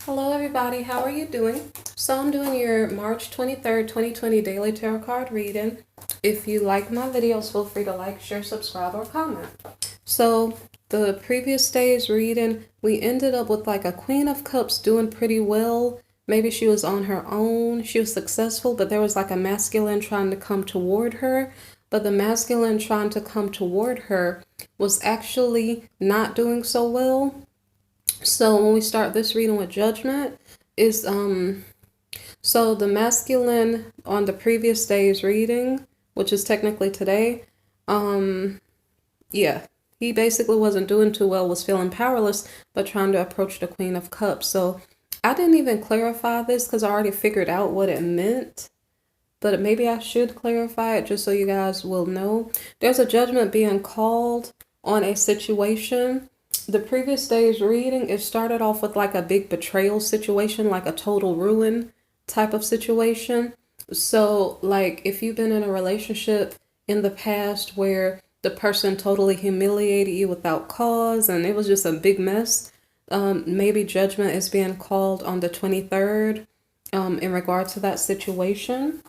Hello everybody, how are you doing? So I'm doing your March 23rd, 2020 daily tarot card reading. If you like my videos, feel free to like, share, subscribe, or comment. So the previous day's reading, we ended up with like a Queen of Cups doing pretty well. Maybe she was on her own, she was successful, but there was like a masculine trying to come toward her. But the masculine trying to come toward her was actually not doing so well. So when we start this reading with judgment, is so the masculine on the previous day's reading, which is technically today, um yeah, he basically wasn't doing too well, was feeling powerless, but trying to approach the Queen of Cups. So I didn't even clarify this because I already figured out what it meant, but maybe I should clarify it just so you guys will know. There's a judgment being called on a situation. The previous day's reading, it started off with like a big betrayal situation, like a total ruin type of situation. So, like, if you've been in a relationship in the past where the person totally humiliated you without cause and it was just a big mess, maybe judgment is being called on the 23rd in regard to that situation.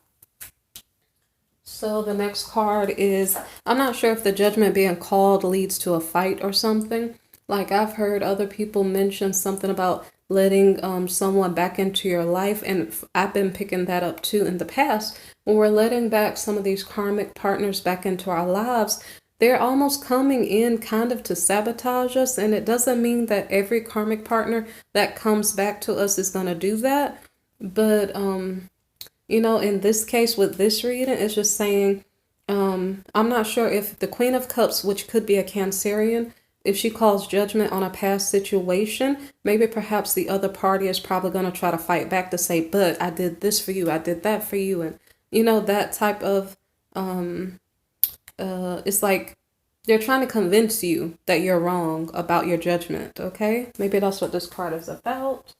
So the next card is, I'm not sure if the judgment being called leads to a fight or something. Like I've heard other people mention something about letting someone back into your life, and I've been picking that up too in the past. When we're letting back some of these karmic partners back into our lives, they're almost coming in kind of to sabotage us, and it doesn't mean that every karmic partner that comes back to us is going to do that. But in this case with this reading, it's just saying, I'm not sure if the Queen of Cups, which could be a Cancerian, if she calls judgment on a past situation, maybe perhaps the other party is probably going to try to fight back to say, but I did this for you, I did that for you. And, that type of, it's like they're trying to convince you that you're wrong about your judgment, okay? Maybe that's what this card is about.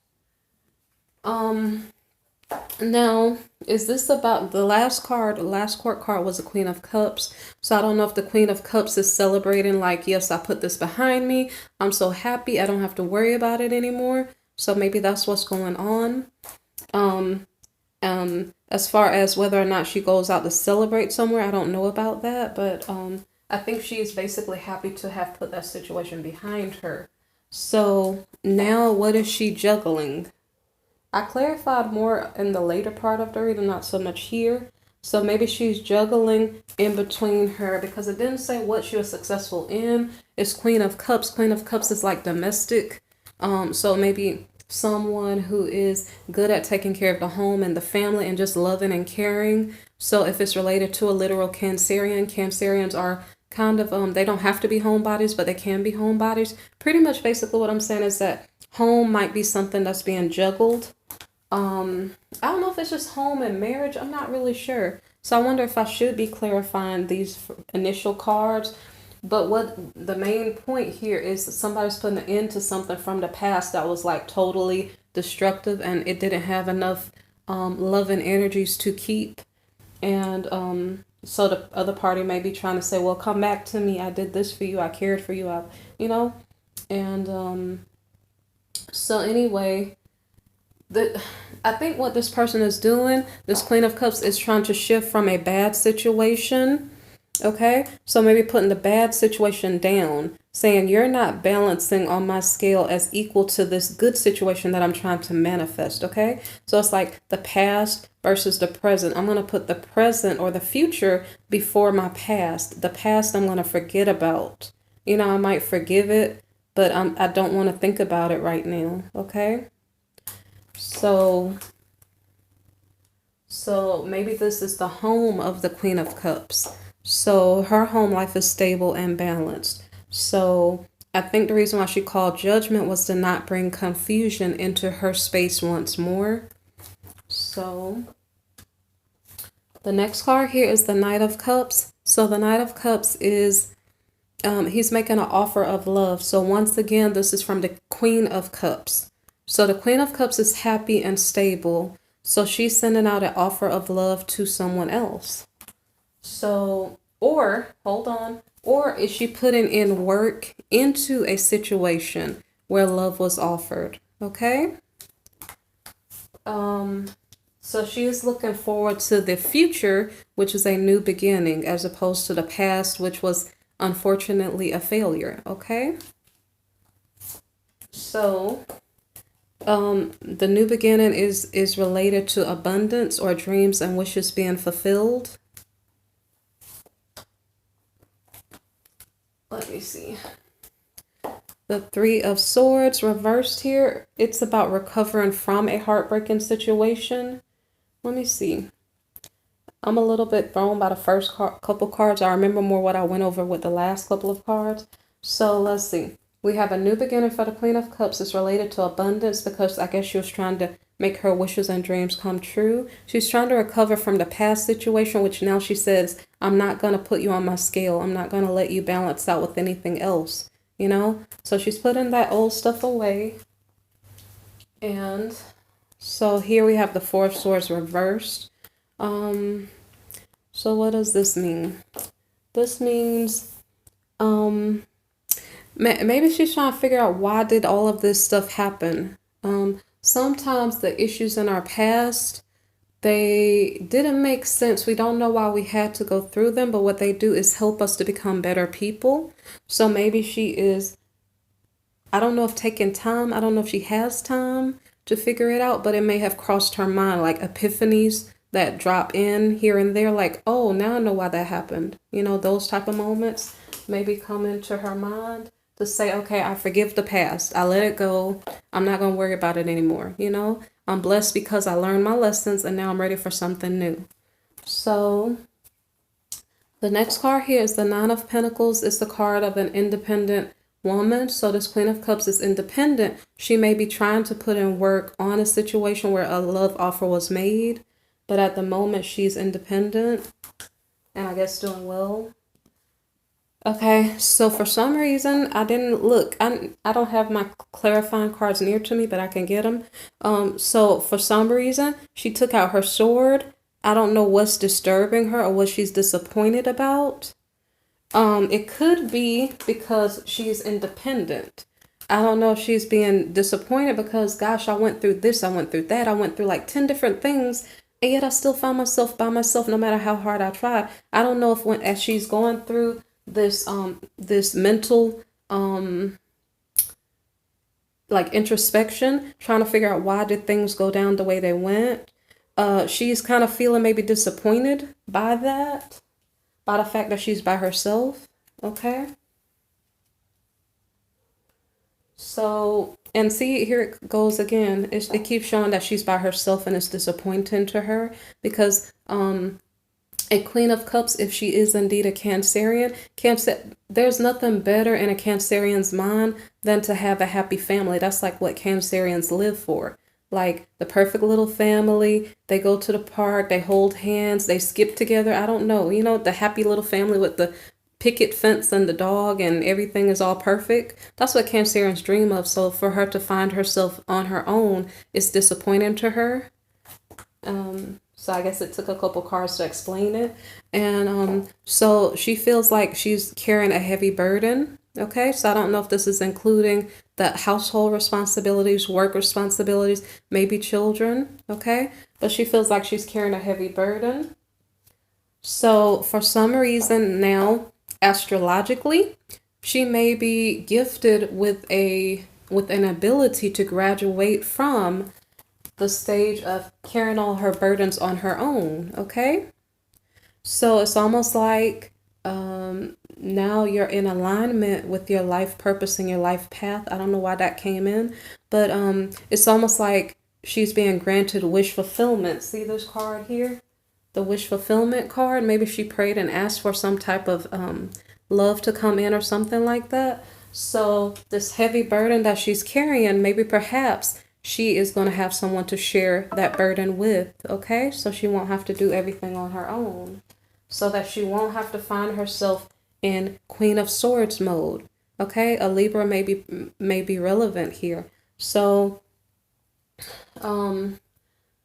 Now, is this about the last card? The last court card was the Queen of Cups. So I don't know if the Queen of Cups is celebrating like, yes, I put this behind me. I'm so happy. I don't have to worry about it anymore. So maybe that's what's going on. As far as whether or not she goes out to celebrate somewhere, I don't know about that. But I think she is basically happy to have put that situation behind her. So now what is she juggling? I clarified more in the later part of the reading, not so much here. So maybe she's juggling in between her, because it didn't say what she was successful in. It's Queen of Cups. Queen of Cups is like domestic. So maybe someone who is good at taking care of the home and the family and just loving and caring. So if it's related to a literal Cancerian, Cancerians are kind of, they don't have to be homebodies, but they can be homebodies. Pretty much basically what I'm saying is that home might be something that's being juggled. I don't know if it's just home and marriage. I'm not really sure. So I wonder if I should be clarifying these initial cards. But what the main point here is that somebody's putting an end to something from the past that was like totally destructive, and it didn't have enough love and energies to keep. And so the other party may be trying to say, well, come back to me. I did this for you. I cared for you. And so anyway, I think what this person is doing, this Queen of Cups, is trying to shift from a bad situation. Okay, so maybe putting the bad situation down, saying you're not balancing on my scale as equal to this good situation that I'm trying to manifest. Okay, so it's like the past versus the present. I'm going to put the present or the future before my past. The past I'm going to forget about. I might forgive it, but I don't want to think about it right now. Okay. So maybe this is the home of the Queen of Cups. So her home life is stable and balanced. So I think the reason why she called judgment was to not bring confusion into her space once more. So the next card here is the Knight of Cups. So the Knight of Cups is, he's making an offer of love. So once again, this is from the Queen of Cups. So the Queen of Cups is happy and stable. So she's sending out an offer of love to someone else. So, or is she putting in work into a situation where love was offered? Okay. So she is looking forward to the future, which is a new beginning, as opposed to the past, which was unfortunately a failure. Okay. So the new beginning is related to abundance or dreams and wishes being fulfilled. Let me see. The Three of Swords reversed here. It's about recovering from a heartbreaking situation. Let me see. I'm a little bit thrown by the first couple cards. I remember more what I went over with the last couple of cards. So let's see. We have a new beginning for the Queen of Cups. It's related to abundance because I guess she was trying to make her wishes and dreams come true. She's trying to recover from the past situation, which now she says, I'm not going to put you on my scale. I'm not going to let you balance out with anything else, you know? So she's putting that old stuff away. And so here we have the Four of Swords reversed. So what does this mean? This means, maybe she's trying to figure out why did all of this stuff happen. Sometimes the issues in our past, they didn't make sense. We don't know why we had to go through them, but what they do is help us to become better people. So maybe she is, I don't know if taking time, I don't know if she has time to figure it out, but it may have crossed her mind, like epiphanies that drop in here and there, like, oh, now I know why that happened. You know, those type of moments maybe come into her mind to say, okay, I forgive the past. I let it go. I'm not going to worry about it anymore. You know, I'm blessed because I learned my lessons and now I'm ready for something new. So the next card here is the Nine of Pentacles. It's the card of an independent woman. So this Queen of Cups is independent. She may be trying to put in work on a situation where a love offer was made, but at the moment she's independent and I guess doing well. Okay, so for some reason I didn't look. I don't have my clarifying cards near to me, but I can get them. So for some reason she took out her sword. I don't know what's disturbing her or what she's disappointed about. It could be because she's independent. I don't know if she's being disappointed because, gosh, I went through this, I went through that, I went through like 10 different things, and yet I still found myself by myself no matter how hard I tried. I don't know if as she's going through this this mental like introspection, trying to figure out why did things go down the way they went. She's kind of feeling maybe disappointed by that, by the fact that she's by herself. Okay. So, and see, here it goes again. It keeps showing that she's by herself and it's disappointing to her because a Queen of Cups, if she is indeed a Cancerian, there's nothing better in a Cancerian's mind than to have a happy family. That's like what Cancerians live for. Like the perfect little family. They go to the park, they hold hands, they skip together. I don't know, you know, the happy little family with the picket fence and the dog and everything is all perfect. That's what Cancerians dream of. So for her to find herself on her own is disappointing to her. So I guess it took a couple cards to explain it. And so she feels like she's carrying a heavy burden. Okay, so I don't know if this is including the household responsibilities, work responsibilities, maybe children. Okay, but she feels like she's carrying a heavy burden. So for some reason now, astrologically, she may be gifted with an ability to graduate from the stage of carrying all her burdens on her own. Okay, so it's almost like now you're in alignment with your life purpose and your life path. I don't know why that came in, but it's almost like she's being granted wish fulfillment. See this card here, the wish fulfillment card. Maybe she prayed and asked for some type of love to come in or something like that. So this heavy burden that she's carrying, maybe perhaps she is going to have someone to share that burden with. Okay, so she won't have to do everything on her own, so that she won't have to find herself in Queen of Swords mode. Okay, a Libra may be relevant here. So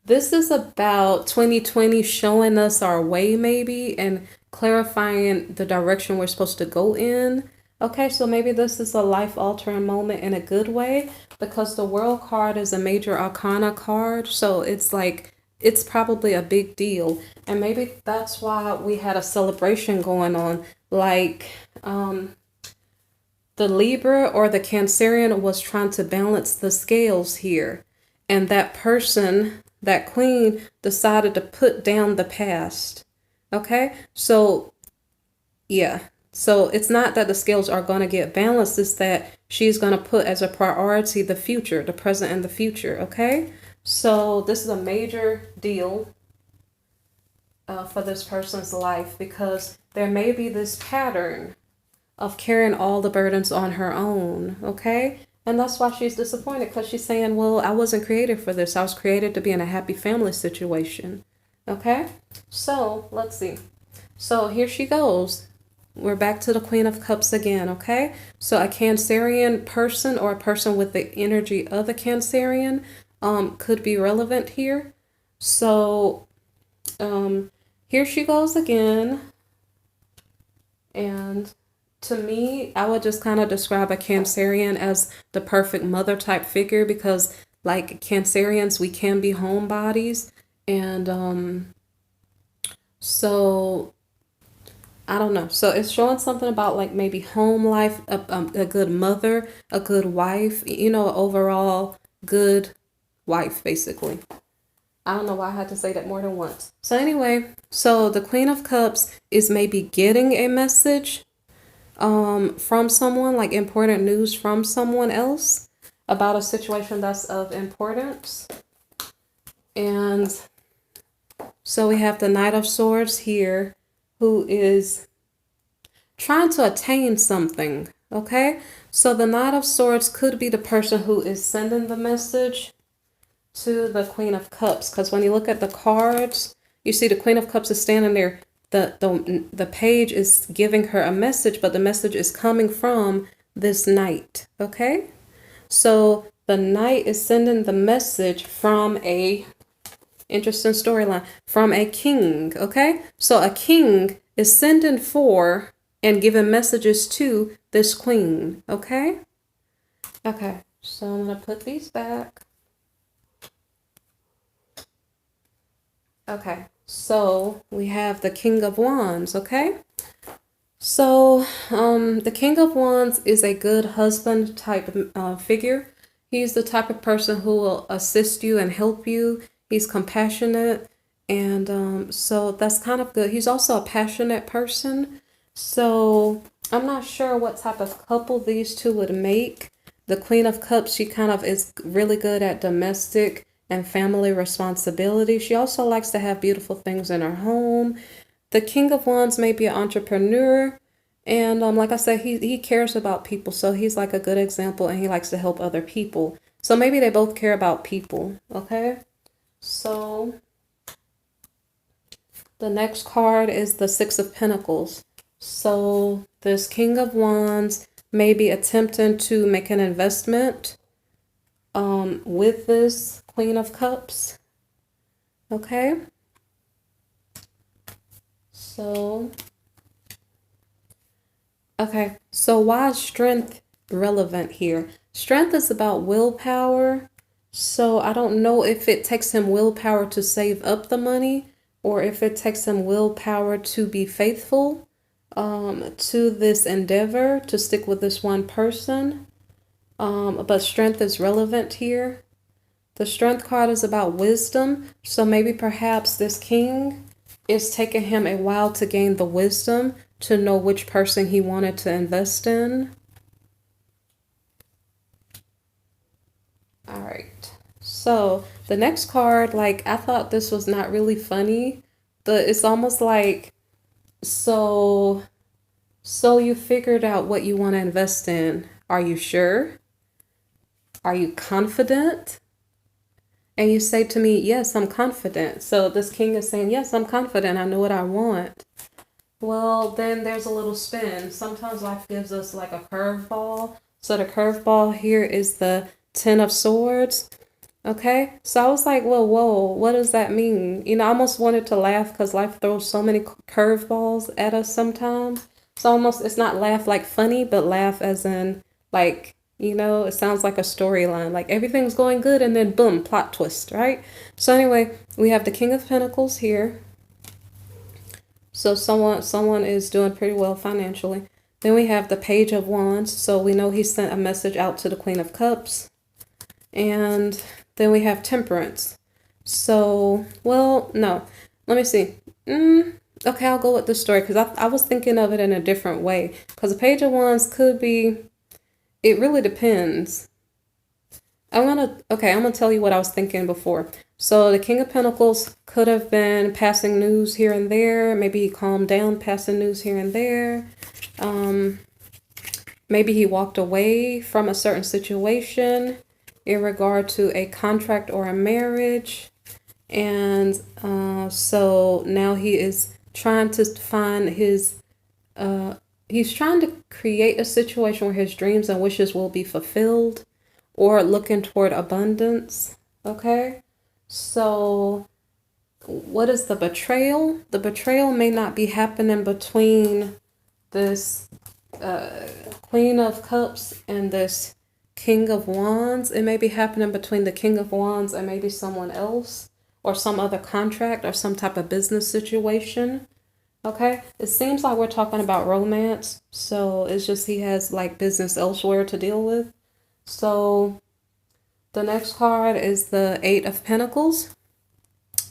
this is about 2020 showing us our way maybe and clarifying the direction we're supposed to go in. Okay, so maybe this is a life-altering moment in a good way because the World card is a major arcana card. So it's like, it's probably a big deal. And maybe that's why we had a celebration going on. Like, the Libra or the Cancerian was trying to balance the scales here. And that person, that queen, decided to put down the past. Okay, so yeah. So it's not that the scales are going to get balanced, it's that she's going to put as a priority the future, the present and the future, okay? So this is a major deal for this person's life because there may be this pattern of carrying all the burdens on her own, okay? And that's why she's disappointed because she's saying, well, I wasn't created for this. I was created to be in a happy family situation, okay? So let's see. So here she goes. We're back to the Queen of Cups again, okay? So a Cancerian person or a person with the energy of a Cancerian could be relevant here. So here she goes again. And to me, I would just kind of describe a Cancerian as the perfect mother type figure because like Cancerians, we can be homebodies. And so I don't know. So it's showing something about like maybe home life, a good mother, a good wife, you know, overall good wife, basically. I don't know why I had to say that more than once. So anyway, so the Queen of Cups is maybe getting a message from someone, like important news from someone else about a situation that's of importance. And so we have the Knight of Swords here, who is trying to attain something, okay? So the Knight of Swords could be the person who is sending the message to the Queen of Cups, because when you look at the cards, you see the Queen of Cups is standing there. The page is giving her a message, but the message is coming from this knight, okay? So the knight is sending the message from a interesting storyline from a king, okay? So a king is sending for and giving messages to this queen, okay? Okay, so I'm gonna put these back. Okay, so we have the King of Wands, okay? So the King of Wands is a good husband type figure. He's the type of person who will assist you and help you. He's compassionate, and so that's kind of good. He's also a passionate person. So I'm not sure what type of couple these two would make. The Queen of Cups, she kind of is really good at domestic and family responsibility. She also likes to have beautiful things in her home. The King of Wands may be an entrepreneur. And like I said, he cares about people. So he's like a good example and he likes to help other people. So maybe they both care about people. Okay. So the next card is the Six of Pentacles. So this King of Wands may be attempting to make an investment with this Queen of Cups. Okay. So, okay. So why is strength relevant here? Strength is about willpower. So I don't know if it takes him willpower to save up the money or if it takes him willpower to be faithful to this endeavor, to stick with this one person. But strength is relevant here. The strength card is about wisdom. So maybe perhaps this king is taking him a while to gain the wisdom to know which person he wanted to invest in. All right. So the next card, like I thought this was not really funny, but it's almost like, so you figured out what you want to invest in. Are you sure? Are you confident? And you say to me, yes, I'm confident. So this king is saying, yes, I'm confident. I know what I want. Well, then there's a little spin. Sometimes life gives us like a curveball. So the curveball here is the Ten of Swords. Okay, so I was like, well, whoa, what does that mean? You know, I almost wanted to laugh because life throws so many curveballs at us sometimes. It's almost, it's not laugh like funny, but laugh as in like, you know, it sounds like a storyline. Like everything's going good and then boom, plot twist, right? So anyway, we have the King of Pentacles here. So someone is doing pretty well financially. Then we have the Page of Wands. So we know he sent a message out to the Queen of Cups. And then we have Temperance. So, well, no. Let me see. Okay, I'll go with the story because I was thinking of it in a different way. Because the Page of Wands could be, it really depends. I'm gonna tell you what I was thinking before. So the King of Pentacles could have been passing news here and there. Maybe he calmed down, passing news here and there. Maybe he walked away from a certain situation in regard to a contract or a marriage. And so now he is trying to find his, he's trying to create a situation where his dreams and wishes will be fulfilled, or looking toward abundance. Okay, so what is the betrayal? The betrayal may not be happening between this Queen of Cups and this King of Wands. It may be happening between the King of Wands and maybe someone else, or some other contract or some type of business situation. Okay, it seems like we're talking about romance, so it's just he has like business elsewhere to deal with. So the next card is the Eight of Pentacles.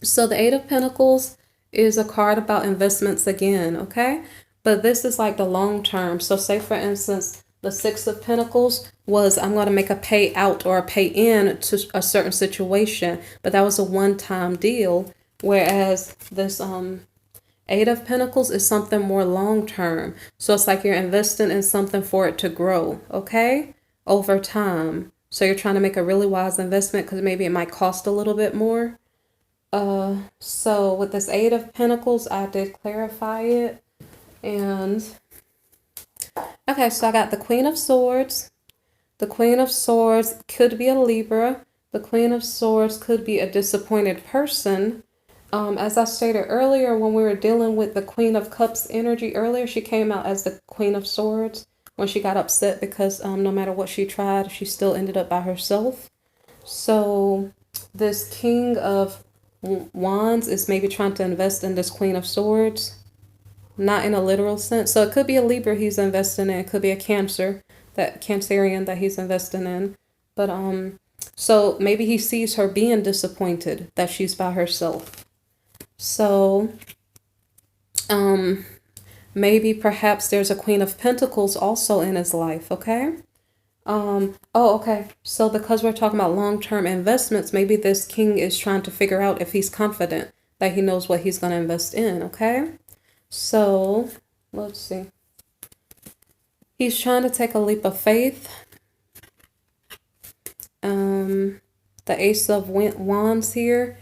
So the Eight of Pentacles is a card about investments again, okay? But this is like the long term. So say for instance, the Six of Pentacles was I'm going to make a payout or a pay in to a certain situation, but that was a one-time deal. Whereas this Eight of Pentacles is something more long term. So it's like you're investing in something for it to grow, okay? Over time. So you're trying to make a really wise investment because maybe it might cost a little bit more. So with this Eight of Pentacles, I did clarify it. And okay, so I got the Queen of Swords. The Queen of Swords could be a Libra. The Queen of Swords could be a disappointed person. As I stated earlier, when we were dealing with the Queen of Cups energy earlier, she came out as the Queen of Swords when she got upset because no matter what she tried, she still ended up by herself. So this King of Wands is maybe trying to invest in this Queen of Swords, not in a literal sense. So it could be a Libra he's investing in. It could be a Cancerian that he's investing in. But so maybe he sees her being disappointed that she's by herself. So maybe perhaps there's a Queen of Pentacles also in his life, okay? Okay. So because we're talking about long-term investments, maybe this king is trying to figure out if he's confident that he knows what he's going to invest in, okay? So let's see. He's trying to take a leap of faith. The Ace of Wands here.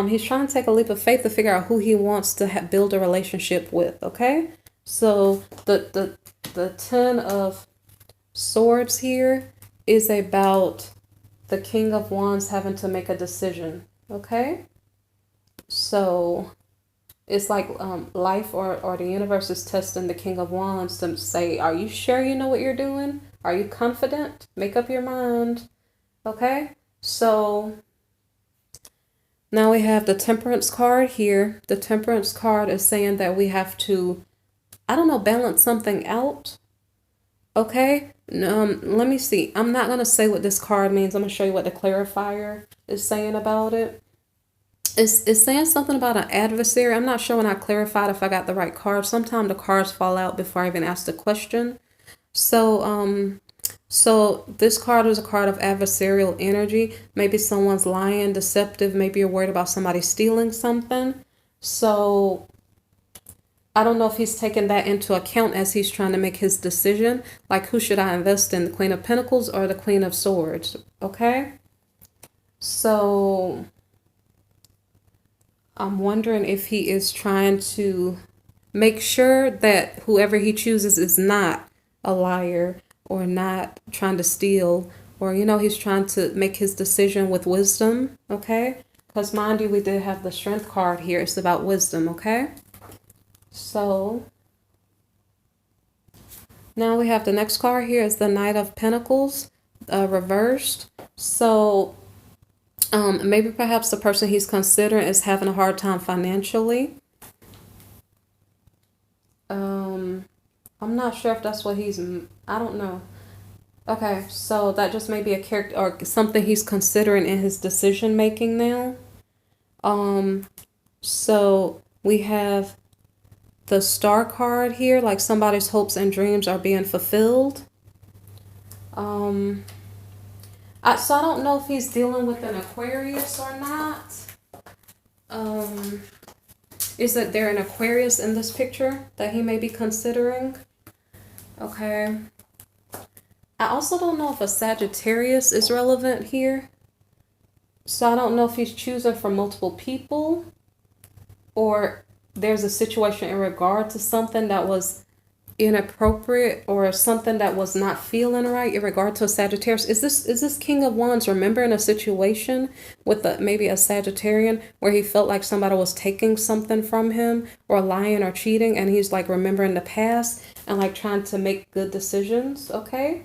He's trying to take a leap of faith to figure out who he wants to build a relationship with, okay? So the Ten of Swords here is about the King of Wands having to make a decision, okay? So it's like life or the universe is testing the King of Wands to say, are you sure you know what you're doing? Are you confident? Make up your mind, okay? So now we have the Temperance card here. The Temperance card is saying that we have to, I don't know, balance something out. Okay, let me see. I'm not going to say what this card means. I'm going to show you what the clarifier is saying about it. It's saying something about an adversary. I'm not sure when I clarified if I got the right card. Sometimes the cards fall out before I even ask the question. So, so this card is a card of adversarial energy. Maybe someone's lying, deceptive. Maybe you're worried about somebody stealing something. So I don't know if he's taking that into account as he's trying to make his decision. Like, who should I invest in, the Queen of Pentacles or the Queen of Swords? Okay. So I'm wondering if he is trying to make sure that whoever he chooses is not a liar or not trying to steal, or, you know, he's trying to make his decision with wisdom. Okay. Because mind you, we did have the Strength card here. It's about wisdom. Okay. So Now we have the next card here is the Knight of Pentacles, reversed. So maybe perhaps the person he's considering is having a hard time financially. I'm not sure if that's what I don't know. Okay, so that just may be a character or something he's considering in his decision making now. So we have the Star card here, like somebody's hopes and dreams are being fulfilled. So I don't know if he's dealing with an Aquarius or not. Is that there an Aquarius in this picture that he may be considering? Okay. I also don't know if a Sagittarius is relevant here. So I don't know if he's choosing from multiple people or there's a situation in regard to something that was inappropriate or something that was not feeling right in regard to a Sagittarius. Is this King of Wands remembering a situation with maybe a Sagittarian where he felt like somebody was taking something from him or lying or cheating, and he's like remembering the past and like trying to make good decisions? Okay.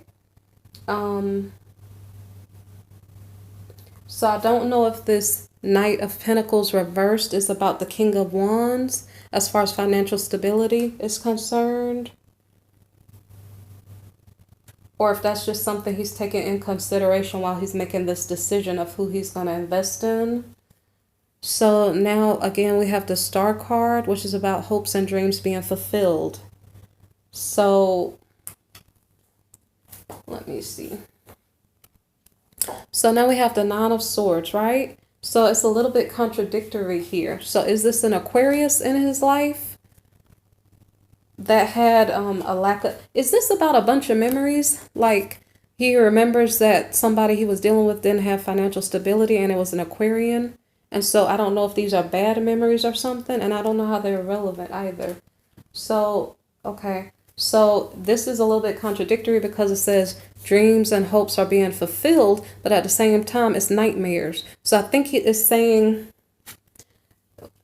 So I don't know if this Knight of Pentacles reversed is about the King of Wands as far as financial stability is concerned, or if that's just something he's taking in consideration while he's making this decision of who he's going to invest in. So now again we have the Star card, which is about hopes and dreams being fulfilled. So let me see. So now we have the Nine of Swords, right? So it's a little bit contradictory here. So is this an Aquarius in his life that had a lack of... Is this about a bunch of memories? Like he remembers that somebody he was dealing with didn't have financial stability and it was an Aquarian. And so I don't know if these are bad memories or something. And I don't know how they're relevant either. So, okay. So this is a little bit contradictory because it says dreams and hopes are being fulfilled, but at the same time it's nightmares. So I think it is saying,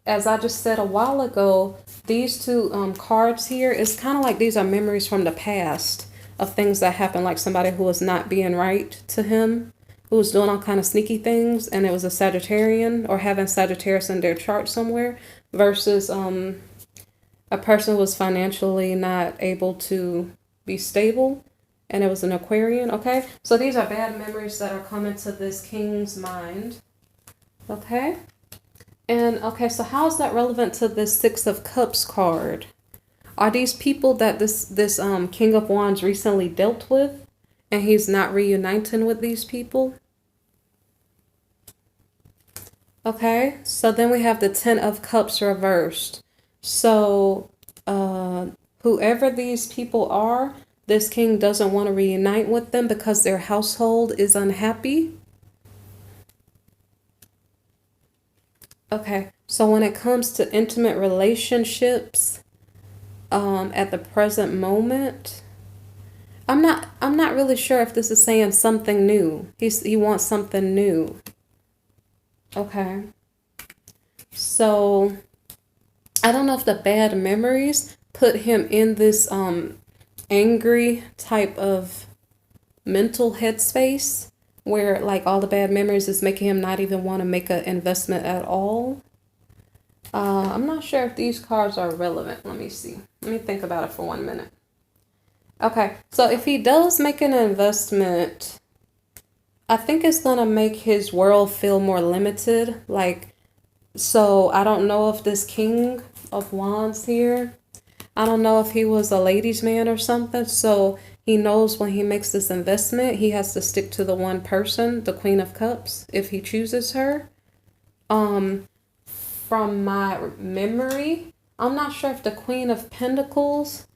as I just said a while ago, these two cards here is kind of like these are memories from the past of things that happened, like somebody who was not being right to him, who was doing all kind of sneaky things, and it was a Sagittarian or having Sagittarius in their chart somewhere, versus a person who was financially not able to be stable, and it was an Aquarian. Okay, so these are bad memories that are coming to this king's mind. Okay, and okay, so how is that relevant to this Six of Cups card? Are these people that this King of Wands recently dealt with, and he's not reuniting with these people? Okay, so then we have the Ten of Cups reversed. So whoever these people are, this king doesn't want to reunite with them because their household is unhappy. Okay, so when it comes to intimate relationships, at the present moment, I'm not really sure if this is saying something new. He wants something new. Okay. So I don't know if the bad memories put him in this angry type of mental headspace where like all the bad memories is making him not even want to make an investment at all. I'm not sure if these cards are relevant. Let me see. Let me think about it for 1 minute. Okay, so if he does make an investment, I think it's going to make his world feel more limited. Like, so I don't know if this King of Wands here, I don't know if he was a ladies' man or something. So he knows when he makes this investment, he has to stick to the one person, the Queen of Cups, if he chooses her. From my memory, I'm not sure if the Queen of Pentacles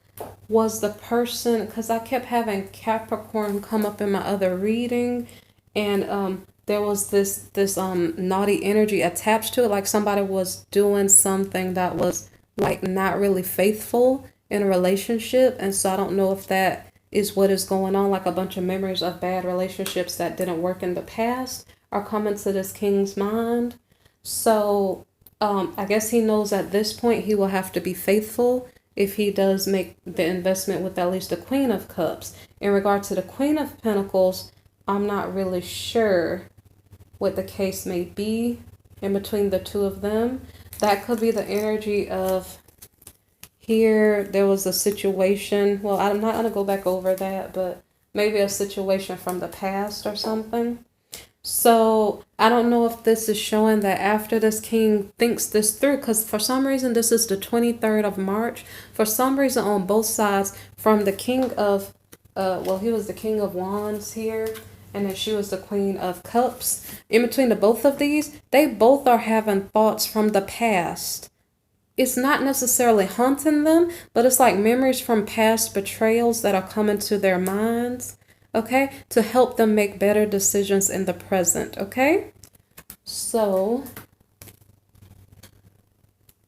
was the person, because I kept having Capricorn come up in my other reading, and there was this naughty energy attached to it, like somebody was doing something that was like not really faithful in a relationship. And so I don't know if that is what is going on, like a bunch of memories of bad relationships that didn't work in the past are coming to this king's mind. So I guess he knows at this point he will have to be faithful if he does make the investment with at least the Queen of Cups. In regard to the Queen of Pentacles, I'm not really sure what the case may be in between the two of them. That could be the energy of here there was a situation. Well, I'm not going to go back over that, but maybe a situation from the past or something. So I don't know if this is showing that after this king thinks this through, because for some reason this is the 23rd of March. For some reason on both sides, from the king of, well, he was the king of wands here, and then she was the queen of cups. In between the both of these, they both are having thoughts from the past. It's not necessarily haunting them, but it's like memories from past betrayals that are coming to their minds. Okay, to help them make better decisions in the present. Okay, so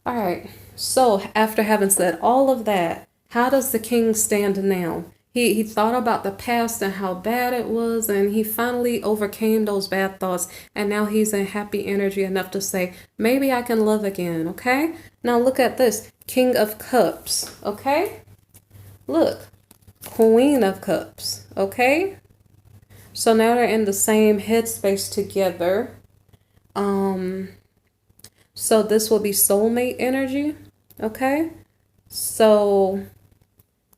all right, so after having said all of that, how does the king stand now? He thought about the past and how bad it was, and he finally overcame those bad thoughts, and now he's in happy energy enough to say, maybe I can love again. Okay, now look at this, King of Cups. Okay, look, Queen of Cups. Okay, so now they're in the same headspace together. So this will be soulmate energy. Okay, so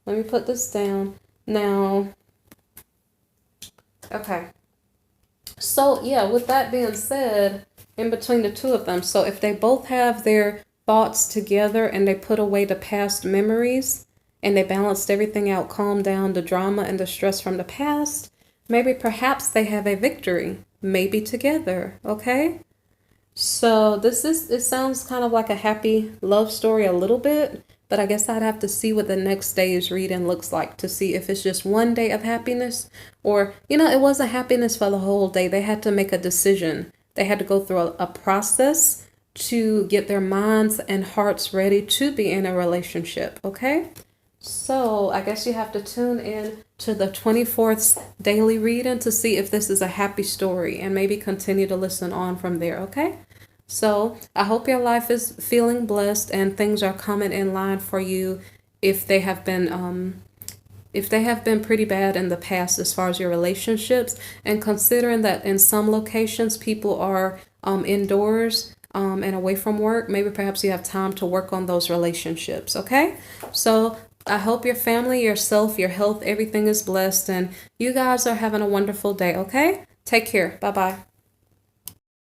let me put this down now. Okay, so yeah, with that being said, in between the two of them, so if they both have their thoughts together and they put away the past memories and they balanced everything out, calmed down the drama and the stress from the past, maybe perhaps they have a victory, maybe together. Okay, so it sounds kind of like a happy love story a little bit, but I guess I'd have to see what the next day's reading looks like to see if it's just one day of happiness or, it wasn't happiness for the whole day. They had to make a decision. They had to go through a process to get their minds and hearts ready to be in a relationship. Okay, so I guess you have to tune in to the 24th daily reading to see if this is a happy story and maybe continue to listen on from there. Okay, so I hope your life is feeling blessed and things are coming in line for you if they have been pretty bad in the past as far as your relationships, and considering that in some locations people are indoors and away from work, maybe perhaps you have time to work on those relationships. Okay, so I hope your family, yourself, your health, everything is blessed and you guys are having a wonderful day. Okay, take care. Bye-bye.